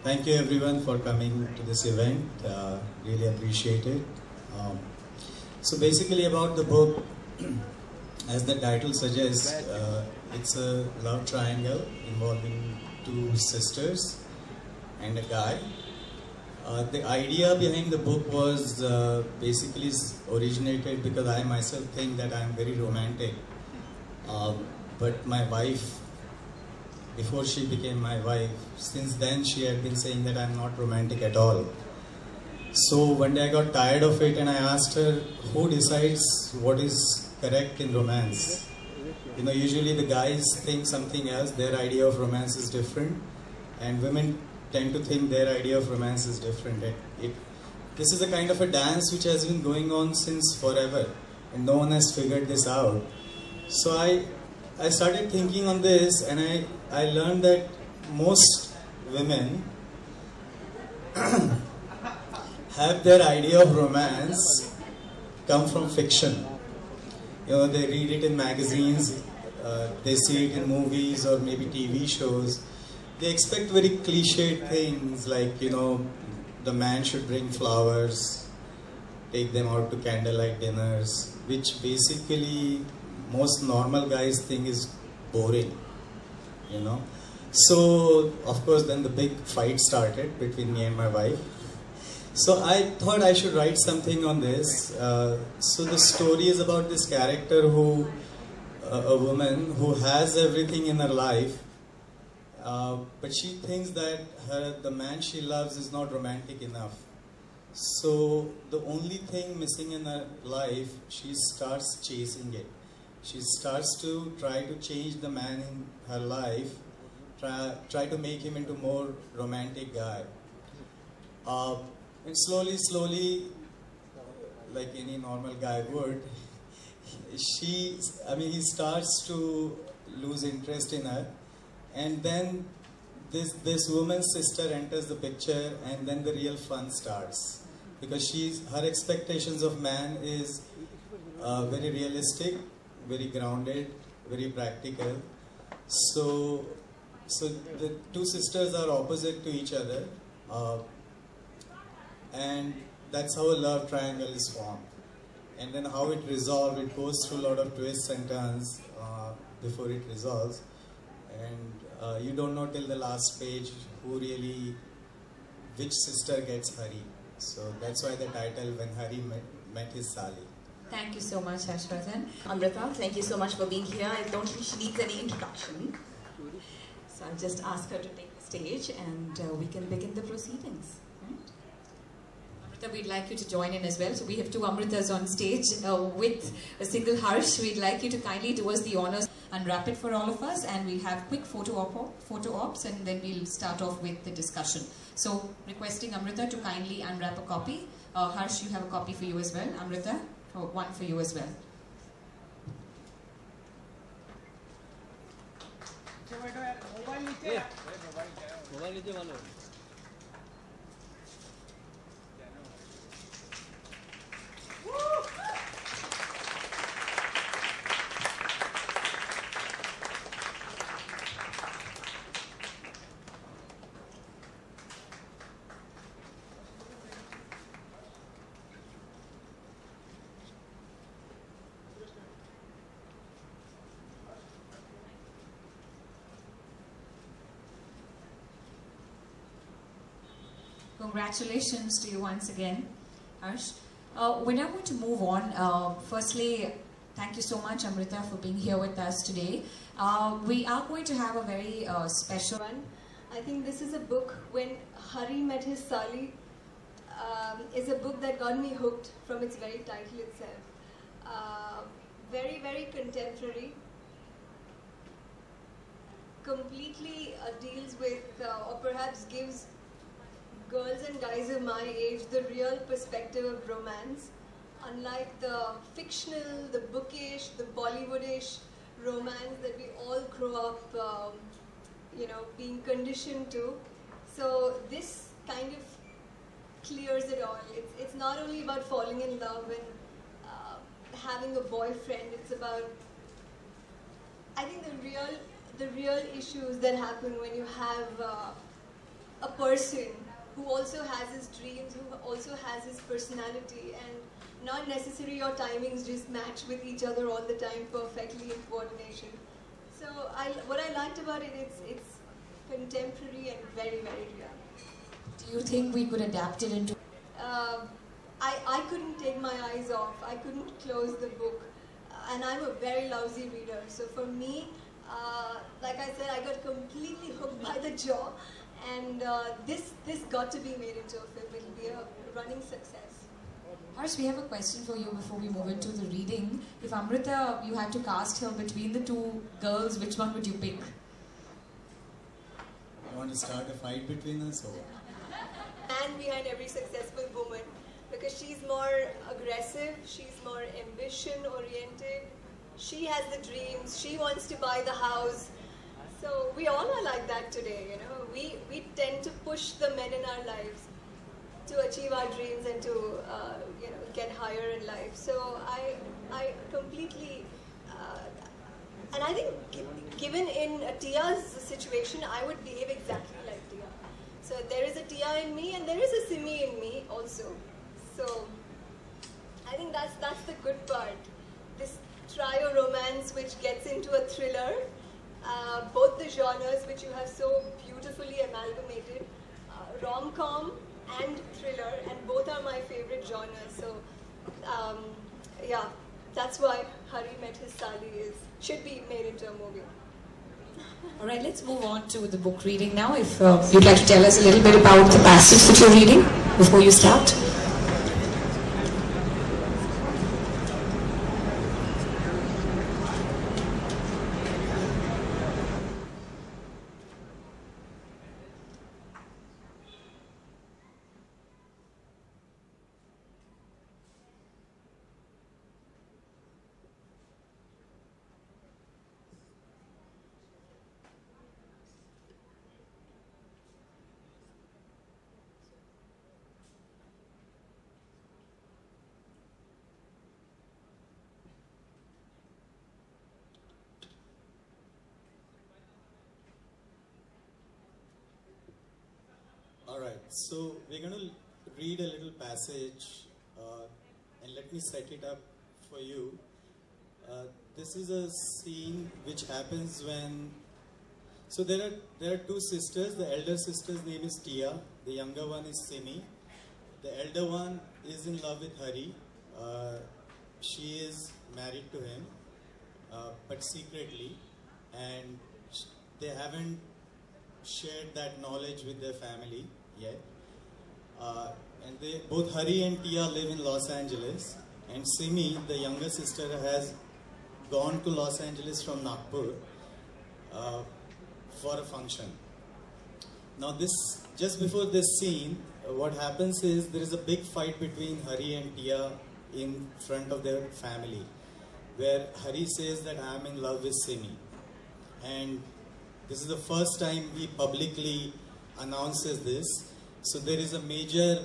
Thank you everyone for coming to this event. Really appreciate it. Um, so basically about the book, as the title suggests, it's a love triangle involving two sisters and a guy. The idea behind the book was basically originated because I myself think that I am very romantic. But my wife, before she became my wife, since then she had been saying that I'm not romantic at all. So one day I got tired of it and I asked her, who decides what is correct in romance? You know, usually the guys think something else, their idea of romance is different, and women tend to think their idea of romance is different. This is a kind of a dance which has been going on since forever, and no one has figured this out. So I started thinking on this, and I learned that most women have their idea of romance come from fiction. You know, they read it in magazines, they see it in movies or maybe TV shows. They expect very cliched things like, you know, the man should bring flowers, take them out to candlelight dinners, which basically most normal guys think is boring, you know. So, of course, then the big fight started between me and my wife. So I thought I should write something on this. So the story is about this character who, a woman who has everything in her life, but she thinks that the man she loves is not romantic enough. So the only thing missing in her life, she starts chasing it. She starts to try to change the man in her life, try to make him into a more romantic guy. And slowly, like any normal guy would, he starts to lose interest in her, and then this woman's sister enters the picture, and then the real fun starts, because her expectations of man is very realistic, very grounded, very practical. So the two sisters are opposite to each other. And that's how a love triangle is formed. And then how it resolves, it goes through a lot of twists and turns before it resolves. And you don't know till the last page which sister gets Hari. So that's why the title, When Hari Met His Sali. Thank you so much, Harshvardhan. Amrita, thank you so much for being here. I don't think she needs any introduction. So I'll just ask her to take the stage and we can begin the proceedings. Right? Amrita, we'd like you to join in as well. So we have two Amritas on stage with a single Harsh. We'd like you to kindly do us the honors, unwrap it for all of us, and we'll have quick photo ops, and then we'll start off with the discussion. So requesting Amrita to kindly unwrap a copy. Harsh, you have a copy for you as well. Amrita, one for you as well. Congratulations to you once again, Harsh. We're now going to move on. Firstly, thank you so much, Amrita, for being here with us today. We are going to have a very special one. I think this is a book, When Hari Met His Sali, is a book that got me hooked from its very title itself. Very, very contemporary. Completely deals with, or perhaps gives girls and guys of my age the real perspective of romance, unlike the fictional, the bookish, the Bollywoodish romance that we all grow up being conditioned to. So this kind of clears it all. It's not only about falling in love and having a boyfriend. It's about, I think, the real issues that happen when you have a person who also has his dreams, who also has his personality, and not necessarily your timings just match with each other all the time perfectly in coordination. So what I liked about it, it's contemporary and very, very real. Do you think we could adapt it into... I couldn't take my eyes off. I couldn't close the book. And I'm a very lousy reader. So for me, like I said, I got completely hooked by the jaw. And this got to be made into a film. It'll be a running success. Harsh, we have a question for you before we move into the reading. If Amrita, you had to cast her between the two girls, which one would you pick? You want to start a fight between us? Or? Man behind every successful woman, because she's more aggressive, she's more ambition oriented, she has the dreams, she wants to buy the house. So we all are like that today, you know. We tend to push the men in our lives to achieve our dreams and to you know, get higher in life. So I completely and I think given in Tia's situation, I would behave exactly like Tia. So there is a Tia in me and there is a Simi in me also. So I think that's the good part. This trio romance which gets into a thriller, both the genres which you have so beautifully amalgamated, rom-com and thriller, and both are my favorite genres. So yeah, that's why Hari Met His Sali should be made into a movie. All right, let's move on to the book reading now. If you'd like to tell us a little bit about the passage that you're reading before you start. Alright, so we're going to read a little passage and let me set it up for you. This is a scene which happens when... So there are two sisters. The elder sister's name is Tia. The younger one is Simi. The elder one is in love with Hari. She is married to him, but secretly, and they haven't shared that knowledge with their family yet. And both Hari and Tia live in Los Angeles, and Simi, the younger sister, has gone to Los Angeles from Nagpur for a function. Now just before this scene, what happens is there is a big fight between Hari and Tia in front of their family, where Hari says that I am in love with Simi, and this is the first time he publicly announces this. So there is a major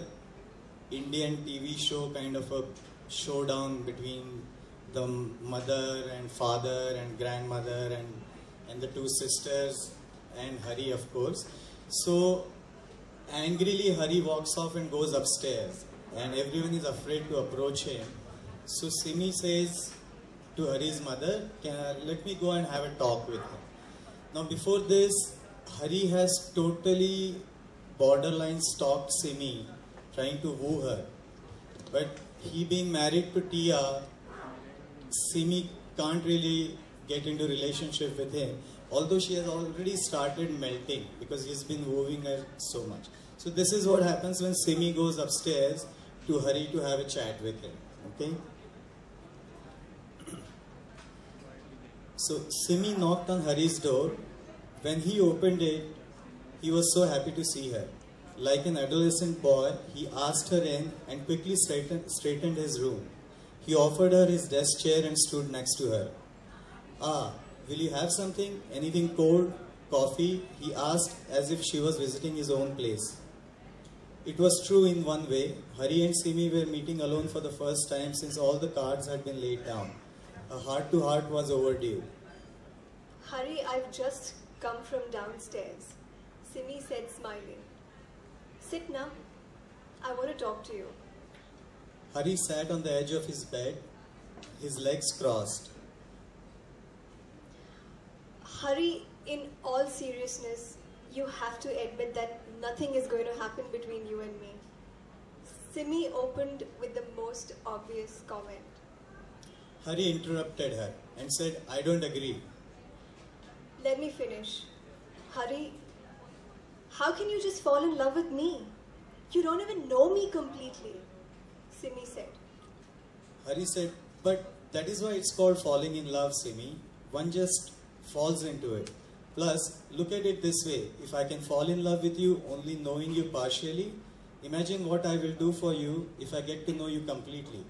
Indian TV show, kind of a showdown between the mother and father and grandmother and the two sisters and Hari, of course. So angrily Hari walks off and goes upstairs, and everyone is afraid to approach him. So Simi says to Hari's mother, let me go and have a talk with him. Now before this, Hari has totally borderline stalked Simi, trying to woo her. But he being married to Tia, Simi can't really get into relationship with him, although she has already started melting because he's been wooing her so much. So this is what happens when Simi goes upstairs to Hari to have a chat with him. Okay? So Simi knocked on Hari's door. When he opened it, he was so happy to see her. Like an adolescent boy, he asked her in and quickly straightened his room. He offered her his desk chair and stood next to her. Ah, will you have something? Anything cold? Coffee? He asked as if she was visiting his own place. It was true in one way. Hari and Simi were meeting alone for the first time since all the cards had been laid down. A heart-to-heart was overdue. Hari, I've just come from downstairs, Simi said, smiling. Sit now. I want to talk to you. Hari sat on the edge of his bed, his legs crossed. Hari, in all seriousness, you have to admit that nothing is going to happen between you and me. Simi opened with the most obvious comment. Hari interrupted her and said, I don't agree. Let me finish. Hari, how can you just fall in love with me? You don't even know me completely, Simi said. Hari said, but that is why it's called falling in love, Simi. One just falls into it. Plus, look at it this way. If I can fall in love with you only knowing you partially, imagine what I will do for you if I get to know you completely.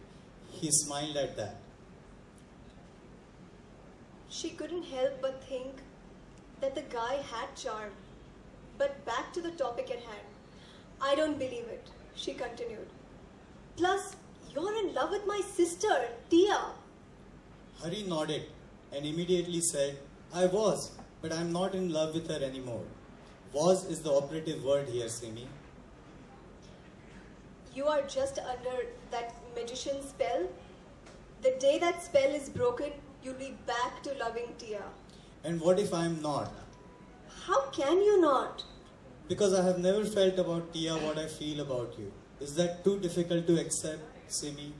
He smiled at that. She couldn't help but think that the guy had charm. But back to the topic at hand. I don't believe it, she continued. Plus, you're in love with my sister, Tia. Hari nodded and immediately said, I was, but I'm not in love with her anymore. Was is the operative word here, Simi. You are just under that magician spell. The day that spell is broken, you'll be back to loving Tia. And what if I'm not? How can you not? Because I have never felt about Tia what I feel about you. Is that too difficult to accept, Simi?